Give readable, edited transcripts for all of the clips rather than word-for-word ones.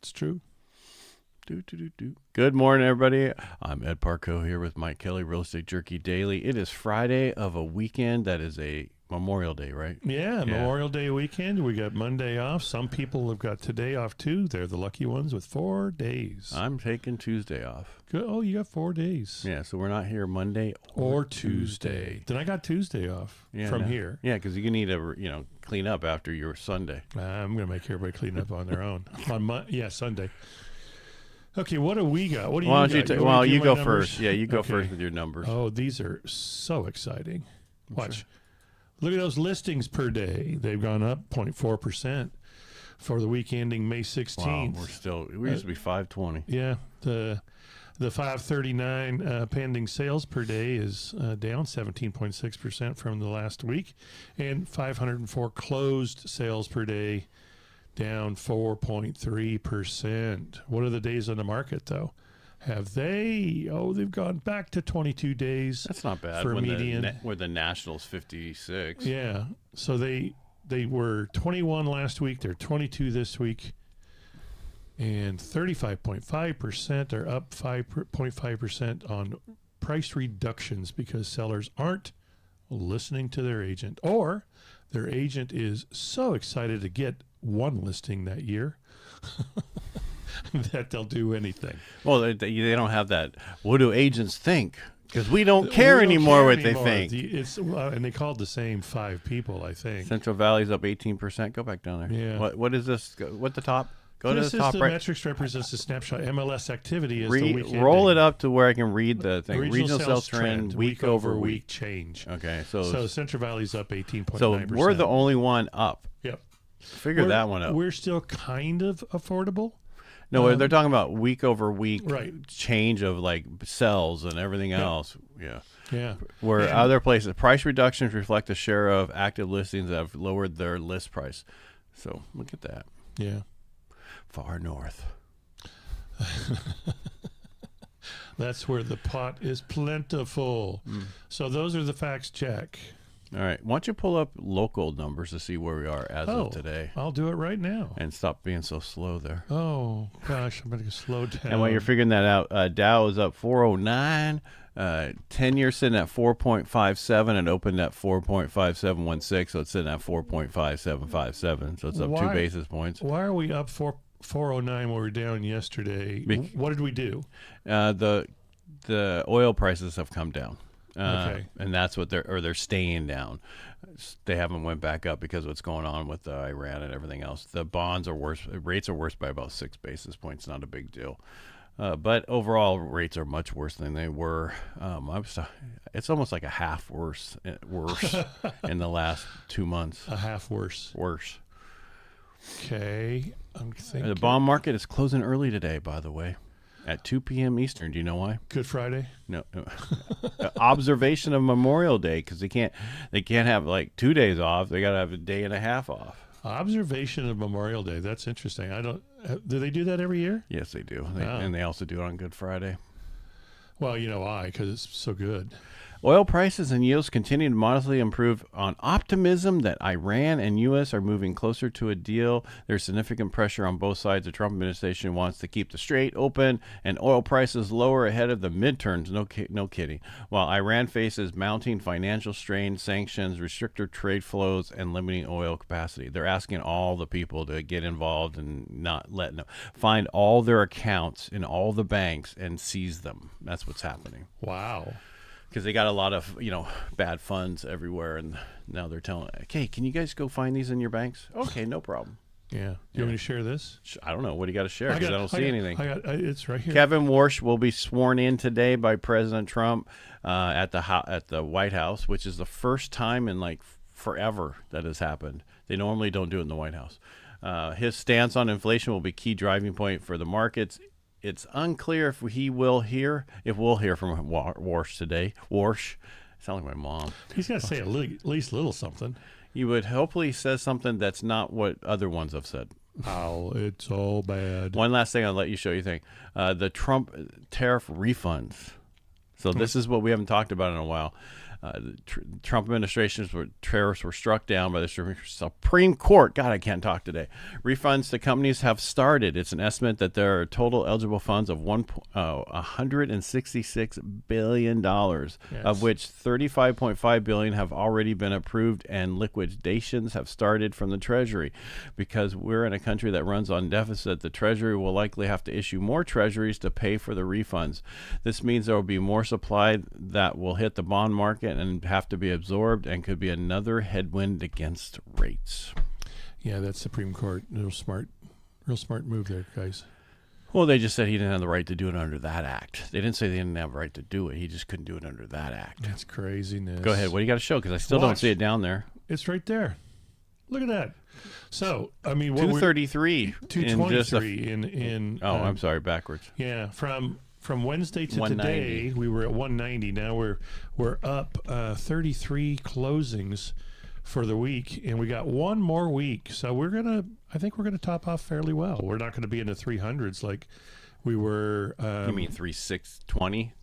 It's true. Good morning, everybody. I'm Ed Parcaut here with Mike Kelly, Real Estate Jerky Daily. It is Friday of a weekend that is a Memorial Day, right? Yeah, Memorial Day weekend. We got Monday off. Some people have got today off too. They're the lucky ones with 4 days. I'm taking Tuesday off. Good. Oh, you got 4 days. Yeah, so we're not here Monday or Tuesday. Then I got Tuesday off from here. Yeah, because you need to, clean up after your Sunday. I'm going to make everybody clean up on their own. Sunday. Okay, what do we got? What do you got? You go first. Yeah, you go first with your numbers. Oh, these are so exciting. Watch. Sure. Look at those listings per day. They've gone up 0.4% for the week ending May 16th. Wow, we used to be 520. Yeah, the 539 pending sales per day is down 17.6% from the last week, and 504 closed sales per day down 4.3%. What are the days on the market, though? Have they? Oh, they've gone back to 22 days. That's not bad for median. Where the Nationals 56. Yeah, so they were 21 last week. They're 22 this week, and 35.5% are up 5.5% on price reductions because sellers aren't listening to their agent, or their agent is so excited to get one listing that year that they'll do anything. Well, they don't have that. What do agents think? Because we don't care anymore what they think. And they called the same 5 people, I think. Central Valley's up 18%. Go back down there. Yeah. What is this? What the top? Go this to the top. The metrics represents the snapshot. MLS activity is the week roll it up to where I can read the thing. Regional sales trend week over week change. Okay, so Central Valley's up 18.9%. So we're the only one up. Yep. Figure that one out. We're still kind of affordable. No, they're talking about week over week change of like cells and everything else. Yeah. Yeah. Where other places, price reductions reflect the share of active listings that have lowered their list price. So look at that. Yeah. Far north. That's where the pot is plentiful. So those are the facts check. All right. Why don't you pull up local numbers to see where we are as of today? I'll do it right now. And stop being so slow there. Oh, gosh. I'm going to slow down. And while you're figuring that out, Dow is up 409. 10-year sitting at 4.57 and opened at 4.5716. So it's sitting at 4.5757. So it's up 2 basis points. Why are we up 409 when we were down yesterday? What did we do? The oil prices have come down. Okay. And that's what they're staying down. They haven't went back up because of what's going on with Iran and everything else. The bonds are worse. Rates are worse by about 6 basis points. Not a big deal. But overall, rates are much worse than they were. It's almost like a half worse in the last 2 months. A half worse. Worse. Okay. I'm thinking. The bond market is closing early today, by the way. At 2 p.m. Eastern. Do you know why? Good Friday? No. Observation of Memorial Day, because they can't have like 2 days off. They got to have a day and a half off. Observation of Memorial Day. That's interesting. Do they do that every year? Yes, they do. And they also do it on Good Friday. Well, why? Because it's so good. Oil prices and yields continue to modestly improve on optimism that Iran and U.S. are moving closer to a deal. There's significant pressure on both sides. The Trump administration wants to keep the strait open and oil prices lower ahead of the midterms. No kidding. While Iran faces mounting financial strain, sanctions, restricted trade flows, and limiting oil capacity. They're asking all the people to get involved and not letting them find all their accounts in all the banks and seize them. That's what's happening. Wow. Because they got a lot of, bad funds everywhere, and now they're telling, okay, can you guys go find these in your banks? Okay, no problem. Yeah. You want me to share this? I don't know. What do you got to share? Because I don't see anything. It's right here. Kevin Warsh will be sworn in today by President Trump at the White House, which is the first time in like forever that has happened. They normally don't do it in the White House. His stance on inflation will be key driving point for the markets. It's unclear if we'll hear from Warsh today. Warsh, sound like my mom. He's got to say at least little something. You would hopefully says something that's not what other ones have said. Oh, it's all bad. One last thing I'll let you show you thing. The Trump tariff refunds. So this is what we haven't talked about in a while. The Trump administration's tariffs were struck down by the Supreme Court. God, I can't talk today. Refunds to companies have started. It's an estimate that there are total eligible funds of $166 billion, of which $35.5 billion have already been approved, and liquidations have started from the Treasury. Because we're in a country that runs on deficit, the Treasury will likely have to issue more treasuries to pay for the refunds. This means there will be more supply that will hit the bond market and have to be absorbed, and could be another headwind against rates. Yeah, that's Supreme Court. Real smart move there, guys. Well, they just said he didn't have the right to do it under that act. They didn't say they didn't have the right to do it. He just couldn't do it under that act. That's craziness. Go ahead. What do you got to show? Because I still don't see it down there. It's right there. Look at that. So, I mean, 233. 223 I'm sorry, backwards. Yeah, from Wednesday to today, we were at 190. Now we're up 33 closings for the week, and we got one more week. So I think we're gonna top off fairly well. We're not going to be in the 300s like we were. You mean 320?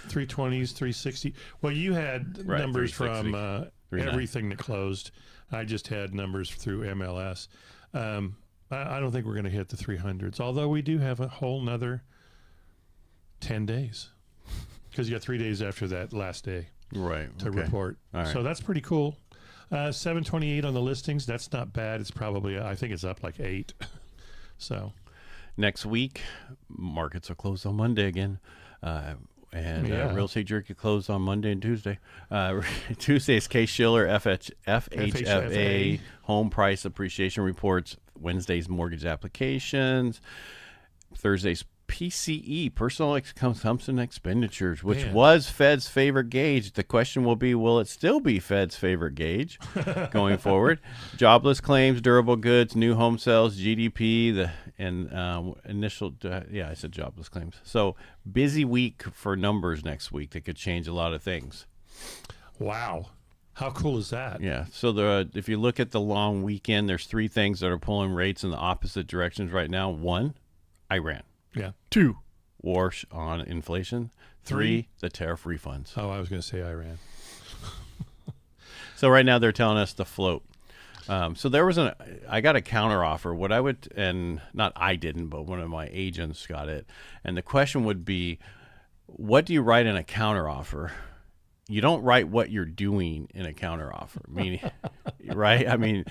320s, 360. Well, you had numbers from everything that closed. I just had numbers through MLS. I don't think we're going to hit the 300s, although we do have a whole nother 10 days, because you got 3 days after that last day to report. Right. So that's pretty cool. 728 on the listings. That's not bad. It's probably, I think it's up like 8. So next week, markets are closed on Monday again. Real estate Jerky closed on Monday and Tuesday. Tuesday's Case-Shiller FHFA home price appreciation reports. Wednesday's mortgage applications. Thursday's PCE, personal consumption expenditures, which was Fed's favorite gauge. The question will be, will it still be Fed's favorite gauge going forward? Jobless claims, durable goods, new home sales, GDP, I said jobless claims. So busy week for numbers next week that could change a lot of things. Wow. How cool is that? Yeah. So if you look at the long weekend, there's 3 things that are pulling rates in the opposite directions right now. 1, Iran. Yeah. 2, war on inflation. 3, the tariff refunds. Oh, I was going to say Iran. So right now they're telling us to float. So there was I got a counter offer. What I would, and not I didn't, but one of my agents got it. And the question would be, what do you write in a counter offer? You don't write what you're doing in a counter offer, meaning, right? I mean,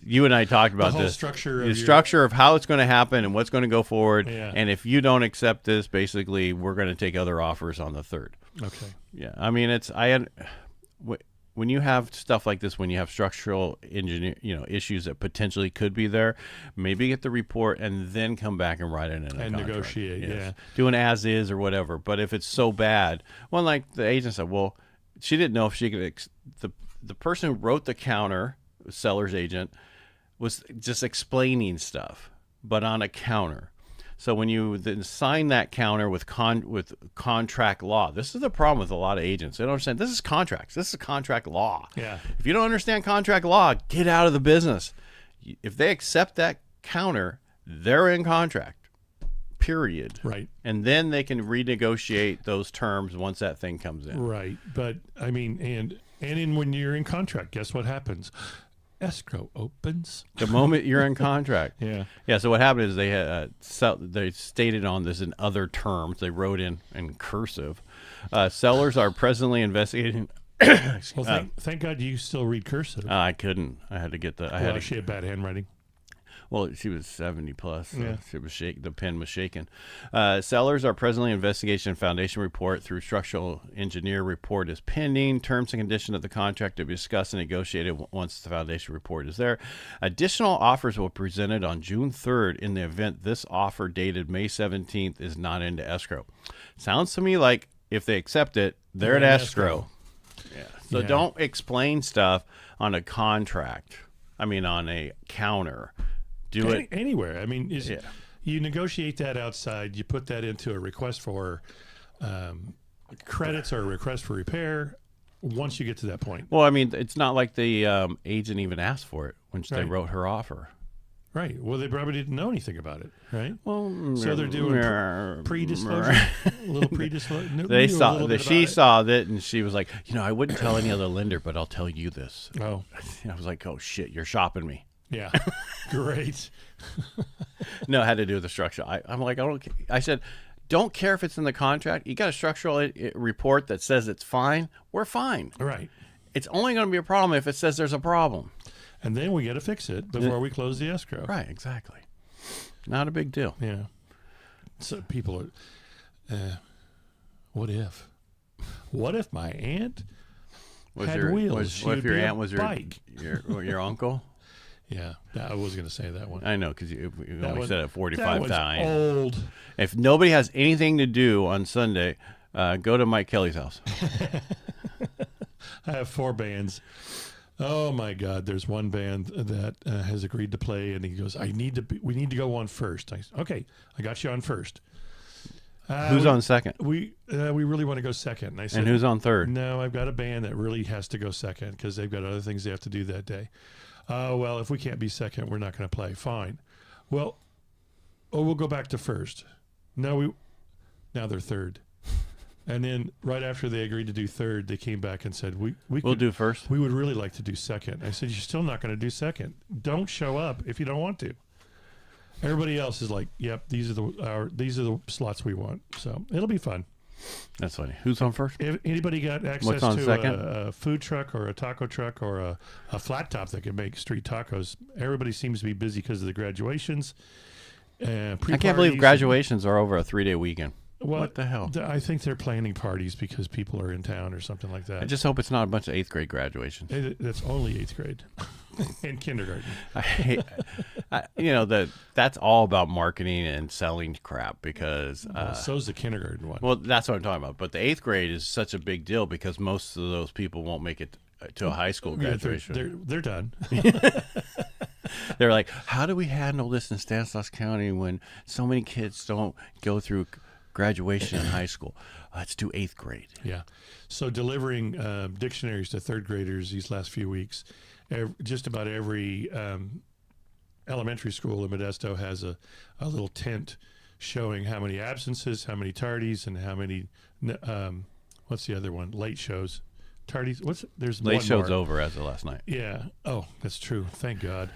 you and I talked about the this structure of how it's going to happen and what's going to go forward. Yeah. And if you don't accept this, basically, we're going to take other offers on the 3rd. Okay. Yeah. I mean, when you have stuff like this, when you have structural issues that potentially could be there, maybe get the report and then come back and write it in a contract. Negotiate. Yes. Yeah. Do an as is or whatever. But if it's so bad, well, like the agent said, well, she didn't know if she could. The person who wrote the counter, seller's agent, was just explaining stuff, but on a counter. So when you then sign that counter with contract law, this is the problem with a lot of agents. They don't understand. This is contracts. This is contract law. Yeah. If you don't understand contract law, get out of the business. If they accept that counter, they're in contract. Period. Right. And then they can renegotiate those terms once that thing comes in. Right. But I mean, when you're in contract, guess what happens? Escrow opens the moment you're in contract. Yeah. Yeah. So what happened is they stated on this in other terms. They wrote in cursive. Sellers are presently investigating. Well, thank God you still read cursive. I couldn't. I had to get the. She had bad handwriting. Well, she was 70 plus. So yeah. She was the pen was shaking. Sellers are presently investigation foundation report through structural engineer report is pending. Terms and conditions of the contract to be discussed and negotiated once the foundation report is there. Additional offers will be presented on June 3rd in the event this offer dated May 17th is not into escrow. Sounds to me like if they accept it, they're at escrow. Yeah. So don't explain stuff on a contract. I mean, on a counter. Do it anywhere. I mean, you negotiate that outside. You put that into a request for credits or a request for repair. Once you get to that point. Well, I mean, it's not like the agent even asked for it when they wrote her offer. Right. Well, they probably didn't know anything about it, right? Well, So they're doing pre-disclosure, a little pre-disclosure. They saw that she saw that, and she was like, I wouldn't tell any other lender, but I'll tell you this. Oh, I was like, oh shit, you're shopping me. yeah, great. No, it had to do with the structure. I'm like, I said, don't care if it's in the contract. You got a structural report that says it's fine. We're fine. Right. It's only going to be a problem if it says there's a problem. And then we got to fix it before we close the escrow. Right, exactly. Not a big deal. Yeah. So people are, what if? What if my aunt had wheels? What if your aunt was bike? your uncle? Yeah, I was going to say that one. I know, because you only said it 45 times. Old. If nobody has anything to do on Sunday, go to Mike Kelly's house. I have 4 bands. Oh my God! There's one band that has agreed to play, and he goes, we need to go on first. Okay, I got you on first. Who's on second? We really want to go second. And I said, and who's on third? No, I've got a band that really has to go second because they've got other things they have to do that day. Well, if we can't be second, we're not going to play. Fine. Well, we'll go back to first. Now they're third. And then right after they agreed to do third, they came back and said, we'll do first. We would really like to do second. I said, you're still not going to do second. Don't show up if you don't want to. Everybody else is like, yep, these are the slots we want. So it'll be fun. That's funny. Who's on first? If anybody got access to a food truck or a taco truck or a flat top that can make street tacos, everybody seems to be busy because of the graduations. I can't believe graduations are over a 3-day weekend. What the hell? I think they're planning parties because people are in town or something like that. I just hope it's not a bunch of 8th grade graduations. That's only 8th grade and kindergarten. I hate, that's all about marketing and selling crap because... so's the kindergarten one. Well, that's what I'm talking about. But the 8th grade is such a big deal because most of those people won't make it to a high school graduation. Yeah, they're done. They're like, how do we handle this in Stanislaus County when so many kids don't go through graduation in high school? Let's do 8th grade. Yeah. So delivering dictionaries to 3rd graders these last few weeks, just about every elementary school in Modesto has a little tent showing how many absences, how many tardies, and how many, what's the other one? Late shows. Tardies. There's late one show's more. over as of last night. Yeah. Oh, that's true. Thank God.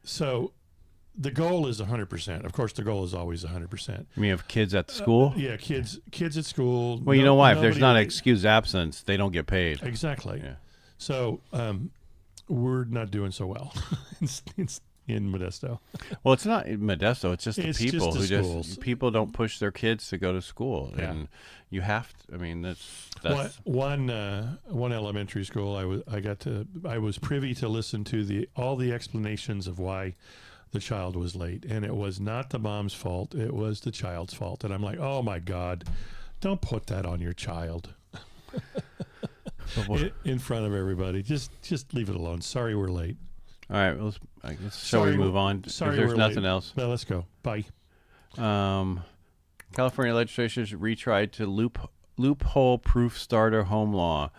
So the goal is 100%. Of course, the goal is always 100%. You mean of kids at the school? Yeah, kids at school. Well, you know why? If there's not an excused absence, they don't get paid. Exactly. Yeah. So we're not doing so well in Modesto. Well, it's not in Modesto. It's just the people just the schools. People don't push their kids to go to school, Yeah. and you have to. I mean, that's one elementary school. I was privy to listen to all the explanations of why the child was late, and it was not the mom's fault. It was the child's fault, and I'm like, oh my God, don't put that on your child. In front of everybody. Just leave it alone. Sorry we're late. All right, I guess shall we move on? Sorry, there's we're nothing late. else. No, let's go. Bye. California legislature has retried to loophole-proof starter home law.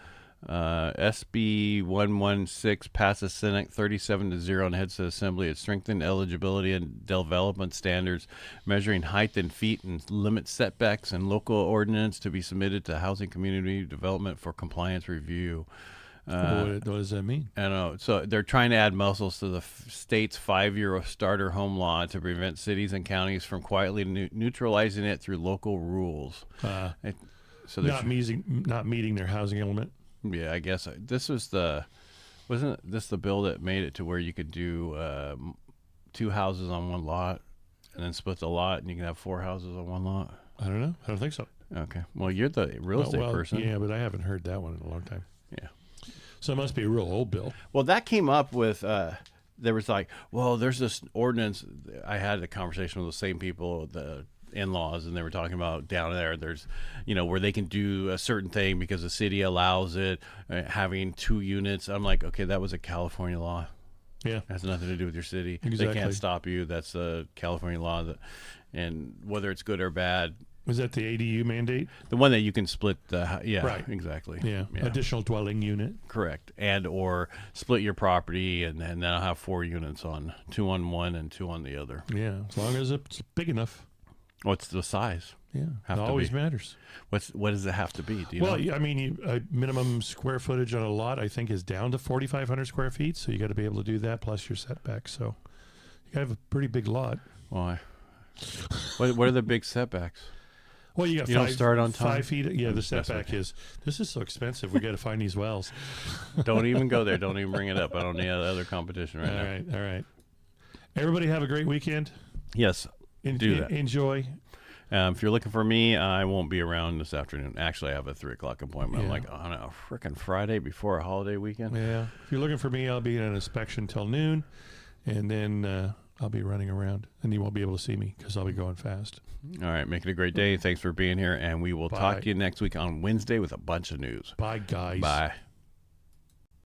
SB 116 passes Senate 37-0 and heads to Assembly. It strengthened eligibility and development standards, measuring height in feet and limit setbacks, and local ordinance to be submitted to Housing Community Development for compliance review. What does that mean? I don't know. So they're trying to add muscles to the state's 5-year starter home law to prevent cities and counties from quietly neutralizing it through local rules. So not meeting their housing element. Yeah, I guess this wasn't this the bill that made it to where you could do 2 houses on one lot and then split the lot and you can have 4 houses on one lot? I don't know. I don't think so. Okay. Well, you're the real estate person. Yeah, but I haven't heard that one in a long time. Yeah. So it must be a real old bill. Well, that came up with there was like, well, there's this ordinance. I had a conversation with the same people, the in-laws, and they were talking about down there's where they can do a certain thing because the city allows it, having 2 units. I'm like, okay, that was a California law. Yeah, it has nothing to do with your city. Exactly. They can't stop you. That's a California law and whether it's good or bad, Was that the ADU mandate? The one that you can split the Right. exactly. Yeah. Additional dwelling unit. Correct. And or split your property and then I'll have 4 units on 2 on one and 2 on the other. Yeah, as long as it's big enough. What's the size? Yeah, Have it to always be. matters. What does it have to be? Do you know? I mean, minimum square footage on a lot, I think, is down to 4,500 square feet. So you got to be able to do that plus your setback. So you got to have a pretty big lot. Why? What are the big setbacks? Well, you got You don't start on time? 5 feet. Yeah, the That's setback okay. is. This is so expensive. We got to find these wells. Don't even go there. Don't even bring it up. I don't need other competition right now. All right. Everybody have a great weekend. Yes, do that. Enjoy. If you're looking for me, I won't be around this afternoon. Actually, I have a 3 o'clock appointment. I'm Yeah. like, on a freaking Friday before a holiday weekend. Yeah. If you're looking for me, I'll be in an inspection till noon, and then I'll be running around, and you won't be able to see me because I'll be going fast. All right, make it a great day. Thank for being here, and we will talk Bye. to you next week on Wednesday with a bunch of news. Bye, guys. Bye.